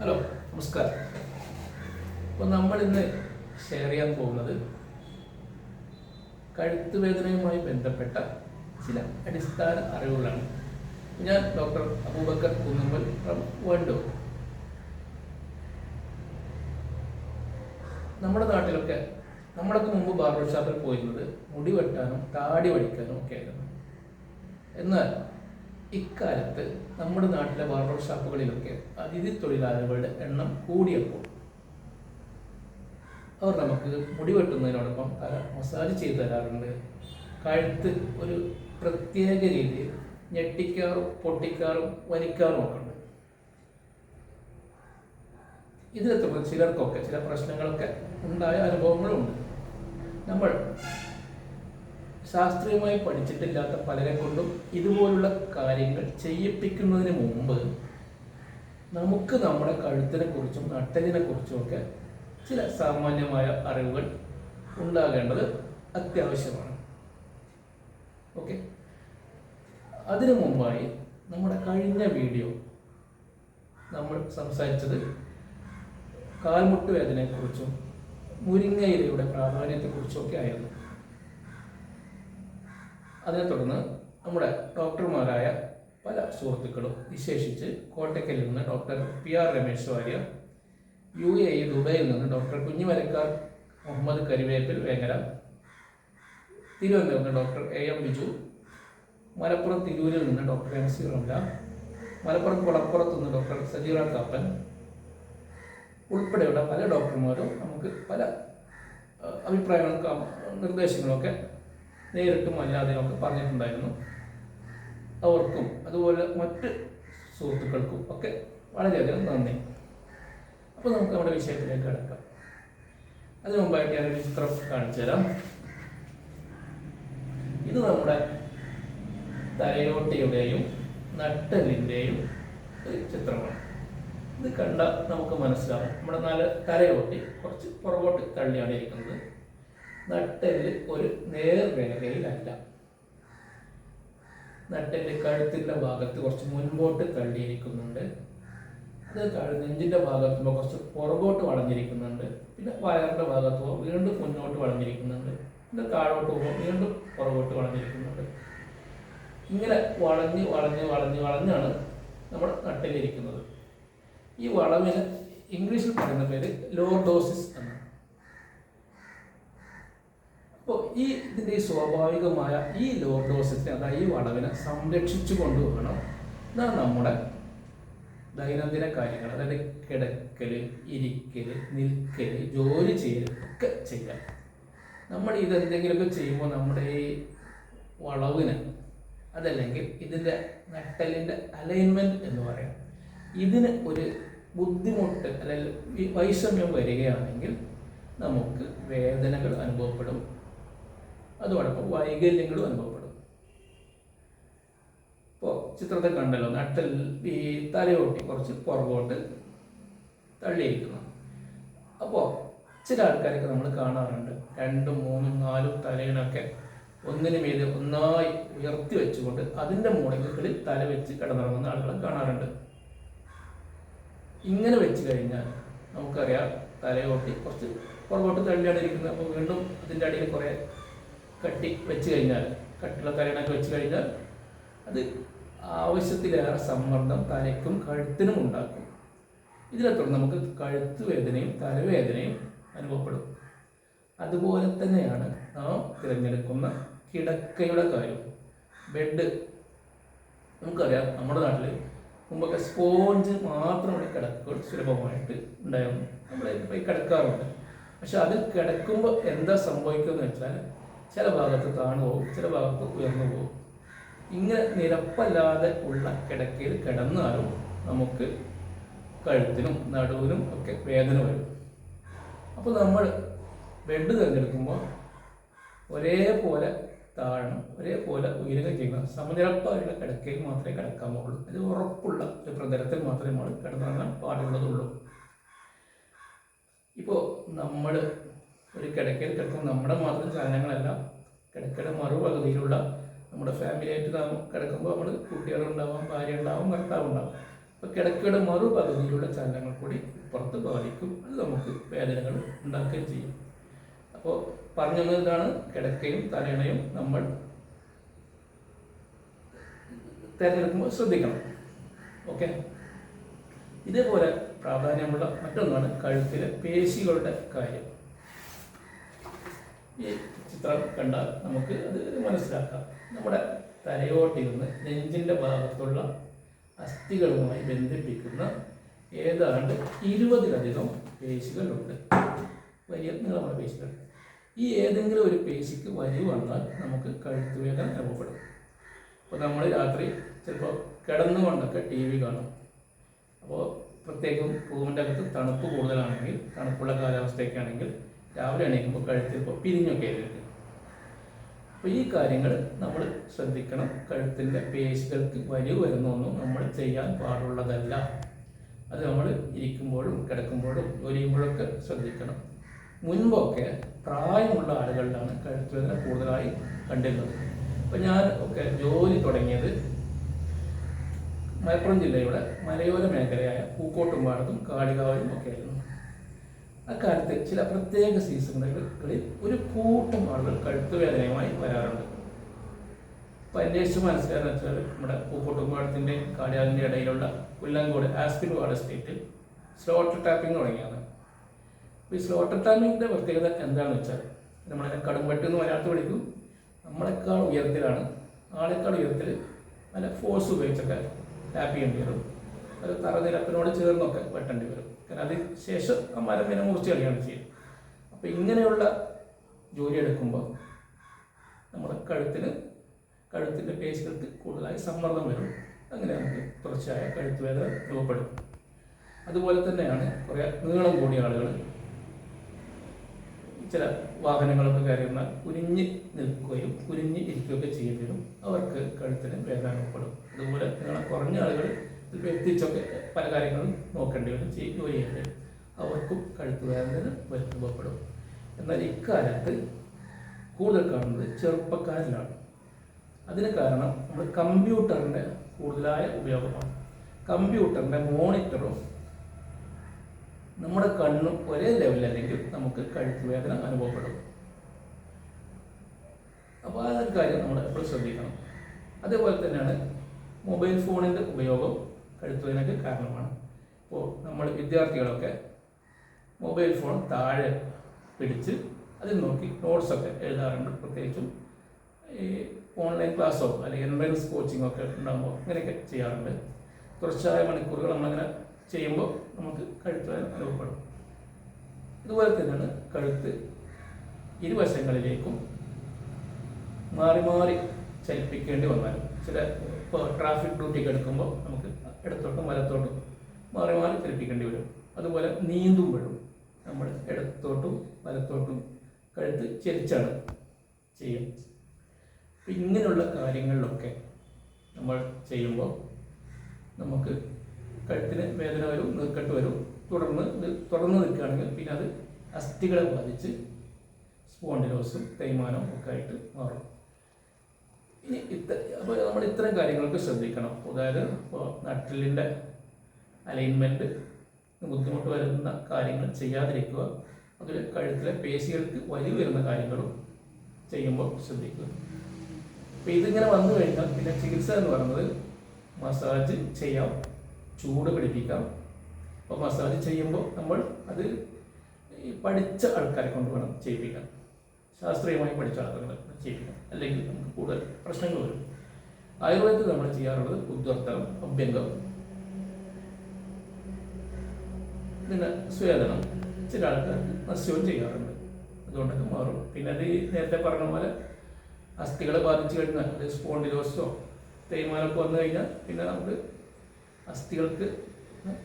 Hello, നമസ്കാരം. അപ്പോൾ നമ്മൾ ഇന്ന് ഷെയർ ചെയ്യാൻ പോകുന്നത് കഴുത്ത് വേദനയുമായി ബന്ധപ്പെട്ട ചില അടിസ്ഥാന അറിവുകളാണ്. ഞാൻ ഡോക്ടർ അബൂബക്കർ കുന്നമ്പൽ ഫ്രം വണ്ടൂർ. നമ്മുടെ നാട്ടിലൊക്കെ നമ്മളൊക്കെ മുമ്പ് ബാർബർ ഷോപ്പിൽ പോയിരുന്നത് മുടി വെട്ടാനും താടി വടിക്കാനും ഒക്കെ ആയിരുന്നു. എന്നാൽ ഇക്കാലത്ത് നമ്മുടെ നാട്ടിലെ ബാർബർ ഷോപ്പുകളിലൊക്കെ അതിഥി തൊഴിലാളികളുടെ എണ്ണം കൂടിയപ്പോൾ അവർ നമുക്ക് മുടി വെട്ടുന്നതിനോടൊപ്പം തല മസാജ് ചെയ്ത് തരാറുണ്ട്. കഴുത്ത് ഒരു പ്രത്യേക രീതിയിൽ ഞെട്ടിക്കാറും പൊട്ടിക്കാറും വലിക്കാറും ഒക്കെ ഉണ്ട്. ഇതിനെ തുടർന്ന് ചിലർക്കൊക്കെ ചില പ്രശ്നങ്ങളൊക്കെ ഉണ്ടായ അനുഭവങ്ങളുണ്ട്. നമ്മൾ ശാസ്ത്രീയമായി പഠിച്ചിട്ടില്ലാത്ത പലരെ കൊണ്ടും ഇതുപോലുള്ള കാര്യങ്ങൾ ചെയ്യിപ്പിക്കുന്നതിന് മുമ്പ് നമുക്ക് നമ്മുടെ കഴുത്തിനെ കുറിച്ചും നട്ടലിനെ കുറിച്ചും ഒക്കെ ചില സാമാന്യമായ അറിവുകൾ ഉണ്ടാകേണ്ടത് അത്യാവശ്യമാണ്. ഓക്കെ, അതിനു മുമ്പായി നമ്മുടെ കഴിഞ്ഞ വീഡിയോ നമ്മൾ സംസാരിച്ചത് കാൽമുട്ട് വേദനയെക്കുറിച്ചും മുരിങ്ങയിലയുടെ പ്രാധാന്യത്തെക്കുറിച്ചും ഒക്കെ ആയിരുന്നു. അതിനെ തുടർന്ന് നമ്മുടെ ഡോക്ടർമാരായ പല സുഹൃത്തുക്കളും, വിശേഷിച്ച് കോട്ടയ്ക്കലിൽ നിന്ന് doctor PR Ramesh Warrier, UAE ദുബൈയിൽ നിന്ന് ഡോക്ടർ കുഞ്ഞിമരക്കാർ മുഹമ്മദ് കരിവേപ്പിൽ വേങ്ങര, തിരുവനന്തപുരത്ത് ഡോക്ടർ AM ബിജു, മലപ്പുറം തിരൂരിൽ നിന്ന് ഡോക്ടർ MC റംല, മലപ്പുറം കുളപ്പുറത്ത് നിന്ന് ഡോക്ടർ സജീറ കാപ്പൻ ഉൾപ്പെടെയുള്ള പല ഡോക്ടർമാരും നമുക്ക് പല അഭിപ്രായങ്ങളും നിർദ്ദേശങ്ങളൊക്കെ നേരിട്ടും അല്ലാതെയും ഒക്കെ പറഞ്ഞിട്ടുണ്ടായിരുന്നു. അവർക്കും അതുപോലെ മറ്റ് സുഹൃത്തുക്കൾക്കും ഒക്കെ വളരെയധികം നന്ദി. അപ്പോൾ നമുക്ക് നമ്മുടെ വിഷയത്തിലേക്ക് കിടക്കാം. അതിനു മുമ്പായിട്ട് ഞാനൊരു ചിത്രം കാണിച്ചു തരാം. ഇത് നമ്മുടെ തലയോട്ടിയുടെയും നട്ടലിൻ്റെയും ഒരു ചിത്രമാണ്. ഇത് കണ്ട നമുക്ക് മനസ്സിലാവും നമ്മുടെ തലയോട്ടി കുറച്ച് പുറകോട്ട് തള്ളിയാണ് ഇരിക്കുന്നത്. നട്ടെല്ല് ഒരു നേർരേഖയിലല്ല. നട്ടെല്ല് കഴുത്തിൻ്റെ ഭാഗത്ത് കുറച്ച് മുൻപോട്ട് തള്ളിയിരിക്കുന്നുണ്ട്. അത് നെഞ്ചിൻ്റെ ഭാഗത്തുമ്പോൾ കുറച്ച് പുറകോട്ട് വളഞ്ഞിരിക്കുന്നുണ്ട്. പിന്നെ വയറിൻ്റെ ഭാഗത്ത് വീണ്ടും മുന്നോട്ട് വളഞ്ഞിരിക്കുന്നുണ്ട്. പിന്നെ താഴോട്ട് പോകുമ്പോൾ വീണ്ടും പുറകോട്ട് വളഞ്ഞിരിക്കുന്നുണ്ട്. ഇങ്ങനെ വളഞ്ഞ് വളഞ്ഞ് വളഞ്ഞ് വളഞ്ഞാണ് നമ്മുടെ നട്ടെല്ലിരിക്കുന്നത്. ഈ വളവിന് ഇംഗ്ലീഷിൽ പറയുന്ന പേര് ലോർഡോസിസ് എന്നാണ്. അപ്പോൾ ഇതിൻ്റെ സ്വാഭാവികമായ ഈ ലോർഡോസിസിനെ, അതായത് ഈ വളവിനെ സംരക്ഷിച്ചു കൊണ്ടുവേണം നമ്മുടെ ദൈനംദിന കാര്യങ്ങൾ, അതായത് കിടക്കല്, ഇരിക്കല്, നിൽക്കല്, ജോലി ചെയ്യൽ ഒക്കെ ചെയ്യാം. നമ്മൾ ഇതെന്തെങ്കിലുമൊക്കെ ചെയ്യുമ്പോൾ നമ്മുടെ ഈ വളവിന്, അതല്ലെങ്കിൽ ഇതിൻ്റെ നട്ടലിൻ്റെ അലൈൻമെൻറ്റ് എന്ന് പറയാം, ഇതിന് ഒരു ബുദ്ധിമുട്ട് അല്ലെങ്കിൽ വൈഷമ്യം വരികയാണെങ്കിൽ നമുക്ക് വേദനകൾ അനുഭവപ്പെടും. അതോടൊപ്പം വൈകല്യങ്ങളും അനുഭവപ്പെടും. ഇപ്പോൾ ചിത്രത്തെ കണ്ടല്ലോ, നട്ടൽ ഈ തലയോട്ടി കുറച്ച് പുറകോട്ട് തള്ളിയിരിക്കുന്നു. അപ്പോൾ ചില ആൾക്കാരൊക്കെ നമ്മൾ കാണാറുണ്ട് 2, 3, 4 തലയിണൊക്കെ ഒന്നിനു മീതെ ഒന്നായി ഉയർത്തി വെച്ചുകൊണ്ട് അതിൻ്റെ മുകളിൽ തല വെച്ച് കിടന്നിറങ്ങുന്ന ആളുകളെ കാണാറുണ്ട്. ഇങ്ങനെ വെച്ച് കഴിഞ്ഞാൽ നമുക്കറിയാം തലയോട്ടി കുറച്ച് പുറകോട്ട് തള്ളിയാണ് ഇരിക്കുന്നത്. അപ്പോൾ വീണ്ടും അതിൻ്റെ അടിയിൽ കുറേ കട്ടി വെച്ച് കഴിഞ്ഞാൽ, കട്ടിയുള്ള തലയിണൊക്കെ വെച്ച് കഴിഞ്ഞാൽ അത് ആവശ്യത്തിലേറെ സമ്മർദ്ദം തലയ്ക്കും കഴുത്തിനും ഉണ്ടാക്കും. ഇതിനെ തുടർന്ന് നമുക്ക് കഴുത്ത് വേദനയും തലവേദനയും അനുഭവപ്പെടും. അതുപോലെ തന്നെയാണ് നാം തിരഞ്ഞെടുക്കുന്ന കിടക്കയുടെ കാര്യം. ബെഡ് നമുക്കറിയാം, നമ്മുടെ നാട്ടിൽ മുമ്പൊക്കെ സ്പോഞ്ച് മാത്രമാണ് കിടക്കുകൾ സുലഭമായിട്ട് ഉണ്ടായിരുന്നു. നമ്മൾ പോയി കിടക്കാറുണ്ട്. പക്ഷെ അതിൽ കിടക്കുമ്പോൾ എന്താ സംഭവിക്കുന്നത് വെച്ചാൽ ചില ഭാഗത്ത് താണു പോകും, ചില ഭാഗത്ത് ഉയർന്നു പോകും. ഇങ്ങനെ നിരപ്പല്ലാതെ ഉള്ള കിടക്കയിൽ കിടന്നാലും നമുക്ക് കഴുത്തിനും നടുവിനും ഒക്കെ വേദന വരും. അപ്പോൾ നമ്മൾ ബെഡ് തിരഞ്ഞെടുക്കുമ്പോൾ ഒരേപോലെ താഴണം, ഒരേപോലെ ഉയരുകയും ചെയ്യുന്ന സമനിരപ്പായുള്ള കിടക്കയിൽ മാത്രമേ കിടക്കാൻ പാടുള്ളൂ. അത് ഉറപ്പുള്ള ഒരു പ്രതലത്തിൽ മാത്രമേ നമ്മൾ കിടന്നിറങ്ങാൻ പാടുള്ളതുള്ളൂ. ഇപ്പോൾ നമ്മൾ ഒരു കിടക്കയിൽ കിടക്കുമ്പോൾ നമ്മുടെ മാത്രം ചലനങ്ങളല്ല, കിടക്കയുടെ മറുപകുതിയിലുള്ള നമ്മുടെ ഫാമിലിയായിട്ട് നാം കിടക്കുമ്പോൾ നമ്മൾ കുട്ടികളുണ്ടാവാം, ഭാര്യ ഉണ്ടാവും, ഭർത്താവ് ഉണ്ടാവും. അപ്പോൾ കിടക്കയുടെ മറുപകുതിയിലുള്ള ചലനങ്ങൾ കൂടി പുറത്ത് ബാധിക്കും. അത് നമുക്ക് വേദനകൾ ഉണ്ടാക്കുകയും ചെയ്യും. അപ്പോൾ പറഞ്ഞു വന്നതാണ്, കിടക്കയും തലയണയും നമ്മൾ തിരഞ്ഞെടുക്കുമ്പോൾ ശ്രദ്ധിക്കണം. ഓക്കെ. ഇതേപോലെ പ്രാധാന്യമുള്ള മറ്റൊന്നാണ് കഴുത്തിലെ പേശികളുടെ കാര്യം. ഈ ചിത്രം കണ്ടാൽ നമുക്ക് അത് മനസ്സിലാക്കാം. നമ്മുടെ തലയോട്ടിൽ നിന്ന് നെഞ്ചിൻ്റെ ഭാഗത്തുള്ള അസ്ഥികളുമായി ബന്ധിപ്പിക്കുന്ന ഏതാണ്ട് 20ലധികം പേശികളുണ്ട്. വലിയ നീളമുള്ള പേശികൾ. ഈ ഏതെങ്കിലും ഒരു പേശിക്ക് വലിവ് വന്നാൽ നമുക്ക് കഴുത്ത് വേദന അനുഭവപ്പെടും. അപ്പോൾ നമ്മൾ രാത്രി ചിലപ്പോൾ കിടന്നുകൊണ്ടൊക്കെ TV കാണും. അപ്പോൾ പ്രത്യേകം റൂമിൻ്റെ അകത്ത് തണുപ്പ് കൂടുതലാണെങ്കിൽ, തണുപ്പുള്ള കാലാവസ്ഥയൊക്കെ ആണെങ്കിൽ രാവിലെ എണീക്കുമ്പോൾ കഴുത്തിൽ ഇപ്പോൾ പിരിഞ്ഞൊക്കെ ആയിരിക്കും. അപ്പോൾ ഈ കാര്യങ്ങൾ നമ്മൾ ശ്രദ്ധിക്കണം. കഴുത്തിൻ്റെ പേശികൾക്ക് വലിവ് വരുന്നൊന്നും നമ്മൾ ചെയ്യാൻ പാടുള്ളതല്ല. അത് നമ്മൾ ഇരിക്കുമ്പോഴും കിടക്കുമ്പോഴും ജോലി ചെയ്യുമ്പോഴൊക്കെ ശ്രദ്ധിക്കണം. മുൻപൊക്കെ പ്രായമുള്ള ആളുകളിലാണ് കഴുത്തുവേദന കൂടുതലായി കണ്ടിരുന്നത്. അപ്പോൾ ഞാൻ ഒക്കെ ജോലി തുടങ്ങിയത് മലപ്പുറം ജില്ലയുടെ മലയോര മേഖലയായ പൂക്കോട്ടുംപാടത്തും കാളികാവിലും ഒക്കെ ആയിരുന്നു. അക്കാലത്ത് ചില പ്രത്യേക സീസണുകളിൽ ഒരു കൂട്ടം ആളുകൾ കഴുത്തുവേദനയുമായി വരാറുണ്ട്. അപ്പോൾ അന്വേഷിച്ച് മനസ്സിലായെന്ന് വെച്ചാൽ നമ്മുടെ പൂക്കോട്ടുംപാടത്തിൻ്റെ കാളികാവിൻ്റെ ഇടയിലുള്ള പുല്ലങ്കോട് ആസ്പിൻ വാർഡ് എസ്റ്റേറ്റിൽ സ്ലോട്ടർ ടാപ്പിംഗ് തുടങ്ങിയാണ്. ഈ സ്ലോട്ടർ ടാപ്പിങ്ങിൻ്റെ പ്രത്യേകത എന്താണെന്ന് വെച്ചാൽ, നമ്മളെ കടുംപെട്ട് എന്ന് മലയാളത്തിൽ വിളിക്കും. നമ്മളെക്കാൾ ഉയരത്തിലാണ്, ആളെക്കാൾ ഉയരത്തിൽ നല്ല ഫോഴ്സ് ഉപയോഗിച്ചൊക്കെ ടാപ്പ് ചെയ്യേണ്ടി വരും. അത് തറനിരപ്പിനോട് ചേർന്നൊക്കെ വെട്ടേണ്ടി വരും. കാരണം അതിന് ശേഷം ആ മരം പിന്നെ മുറിച്ച് കളിയാണ് ചെയ്യുക. അപ്പോൾ ഇങ്ങനെയുള്ള ജോലി എടുക്കുമ്പോൾ നമ്മുടെ കഴുത്തിൻ്റെ പേശികൾക്ക് കൂടുതലായി സമ്മർദ്ദം വരും. അങ്ങനെ നമുക്ക് തുടർച്ചയായ കഴുത്തുവേദന രൂപപ്പെടും. അതുപോലെ തന്നെയാണ് കുറേ നീളം കൂടിയ ആളുകൾ ചില വാഹനങ്ങളൊക്കെ കയറുന്ന കുനിഞ്ഞ് നിൽക്കുകയും കുനിഞ്ഞ് ഇരിക്കുകയൊക്കെ ചെയ്യേണ്ടി വരും. അവർക്ക് കഴുത്തിന് വേദന അനുഭവപ്പെടും. അതുപോലെ നീളം കുറഞ്ഞ ആളുകൾ ചിലപ്പോൾ എത്തിച്ചൊക്കെ പല കാര്യങ്ങളും നോക്കേണ്ടി വരും, ജോലി ചെയ്യേണ്ടി വരും. അവർക്കും കഴുത്ത് വേദന അനുഭവപ്പെടും. എന്നാൽ ഇക്കാലത്ത് കൂടുതൽ കാണുന്നത് ചെറുപ്പക്കാരിലാണ്. അതിന് കാരണം നമ്മൾ കമ്പ്യൂട്ടറിൻ്റെ കൂടുതലായ ഉപയോഗമാണ്. കമ്പ്യൂട്ടറിൻ്റെ മോണിറ്ററും നമ്മുടെ കണ്ണും ഒരേ ലെവലല്ലെങ്കിൽ നമുക്ക് കഴുത്ത് വേദന അനുഭവപ്പെടും. അപ്പോൾ ആ ഒരു കാര്യം നമ്മൾ എപ്പോഴും ശ്രദ്ധിക്കണം. അതേപോലെ തന്നെയാണ് മൊബൈൽ ഫോണിൻ്റെ ഉപയോഗം കഴുത്തുവേദനയ്ക്ക് കാരണമാണ്. ഇപ്പോൾ നമ്മൾ വിദ്യാർത്ഥികളൊക്കെ മൊബൈൽ ഫോൺ താഴെ പിടിച്ച് അതിൽ നോക്കി നോട്ട്സൊക്കെ എഴുതാറുണ്ട്. പ്രത്യേകിച്ചും ഈ ഓൺലൈൻ ക്ലാസ്സോ അല്ലെങ്കിൽ എൻട്രൻസ് കോച്ചിങ്ങോ ഒക്കെ ഉണ്ടാകുമ്പോൾ അങ്ങനെയൊക്കെ ചെയ്യാറുണ്ട്. തുടർച്ചയായ മണിക്കൂറുകൾ നമ്മളങ്ങനെ ചെയ്യുമ്പോൾ നമുക്ക് കഴുത്തുവേദന അനുഭവപ്പെടും. അതുപോലെ തന്നെയാണ് കഴുത്ത് ഇരുവശങ്ങളിലേക്കും മാറി മാറി ചലിപ്പിക്കേണ്ടി വന്നാലും, ചില ഇപ്പോൾ ട്രാഫിക് ഡ്യൂട്ടിക്ക് എടുക്കുമ്പോൾ നമുക്ക് ഇടത്തോട്ടും വലത്തോട്ടും മാറി മാറി ചലിപ്പിക്കേണ്ടി വരും. അതുപോലെ നീന്തുമ്പോഴും നമ്മൾ ഇടത്തോട്ടും വലത്തോട്ടും കഴുത്ത് ചരിച്ചാണ് ചെയ്യും. അപ്പം ഇങ്ങനെയുള്ള കാര്യങ്ങളിലൊക്കെ നമ്മൾ ചെയ്യുമ്പോൾ നമുക്ക് കഴുത്തിന് വേദന വരും, നീർക്കെട്ട് വരും. തുടർന്ന് നിൽക്കുകയാണെങ്കിൽ പിന്നെ അത് അസ്ഥികളെ ബാധിച്ച് സ്പോണ്ടിലോസും തേയ്മാനവും ഒക്കെ ആയിട്ട് മാറും. ഇനി അപ്പോൾ നമ്മൾ ഇത്തരം കാര്യങ്ങളൊക്കെ ശ്രദ്ധിക്കണം. അതായത് ഇപ്പോൾ നട്ടിലിൻ്റെ അലൈൻമെൻറ്റ് ബുദ്ധിമുട്ട് വരുന്ന കാര്യങ്ങൾ ചെയ്യാതിരിക്കുക. അതിൽ കഴുത്തിലെ പേശികൾക്ക് വലിവ് വരുന്ന കാര്യങ്ങളും ചെയ്യുമ്പോൾ ശ്രദ്ധിക്കുക. അപ്പോൾ ഇതിങ്ങനെ വന്നു കഴിഞ്ഞാൽ പിന്നെ ചികിത്സ എന്ന് പറയുന്നത് മസാജ് ചെയ്യാം, ചൂട് പിടിപ്പിക്കാം. അപ്പോൾ മസാജ് ചെയ്യുമ്പോൾ നമ്മൾ അത് ഈ പഠിച്ച ആൾക്കാരെ കൊണ്ട് വേണം ചെയ്യിപ്പിക്കാൻ. ശാസ്ത്രീയമായി പഠിച്ച ആൾക്കാരെ ചെയ്യിപ്പിക്കാം, അല്ലെങ്കിൽ നമുക്ക് കൂടുതൽ പ്രശ്നങ്ങൾ വരും. ആയുർവേദത്തിൽ നമ്മൾ ചെയ്യാറുള്ളത് ഉദ്വർത്തനം, അഭ്യംഗം, പിന്നെ സ്വേദനം, ചില ആൾക്കാർക്ക് നസ്യവും ചെയ്യാറുണ്ട്. അതുകൊണ്ടൊക്കെ മാറും. പിന്നെ അത് നേരത്തെ പറഞ്ഞ പോലെ അസ്ഥികളെ ബാധിച്ചു കഴിഞ്ഞാൽ, അത് സ്പോണ്ടിലോസോ തേയ്മാനമൊക്കെ വന്നു കഴിഞ്ഞാൽ പിന്നെ നമുക്ക് അസ്ഥികൾക്ക്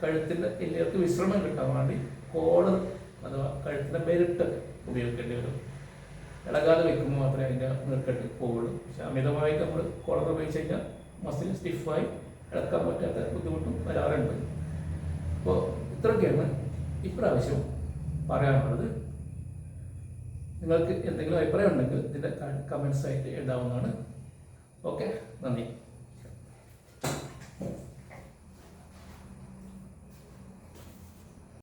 കഴുത്തിൻ്റെ എല്ലുകൾക്ക് വിശ്രമം കിട്ടാൻ വേണ്ടി കോളർ അഥവാ കഴുത്തിൻ്റെ ബെൽറ്റ് ഉപയോഗിക്കേണ്ടി വരും. ഇളകാതെ വെക്കുമ്പോൾ മാത്രമേ അതിൻ്റെ നീർക്കെട്ട് പോവുള്ളൂ. പക്ഷെ അമിതമായിട്ട് നമ്മൾ കോളർ ഉപയോഗിച്ച് കഴിഞ്ഞാൽ മസിൽ സ്റ്റിഫായി ഇളക്കാൻ പറ്റാത്ത ബുദ്ധിമുട്ടും വരാറുണ്ട്. അപ്പോൾ ഇത്രയൊക്കെയാണ് ഇപ്രാവശ്യം പറയാനുള്ളത്. നിങ്ങൾക്ക് എന്തെങ്കിലും അഭിപ്രായം ഉണ്ടെങ്കിൽ ഇതിൻ്റെ കമൻസ് ആയിട്ട് എഴുതാവുന്നതാണ്. ഓക്കെ, നന്ദി.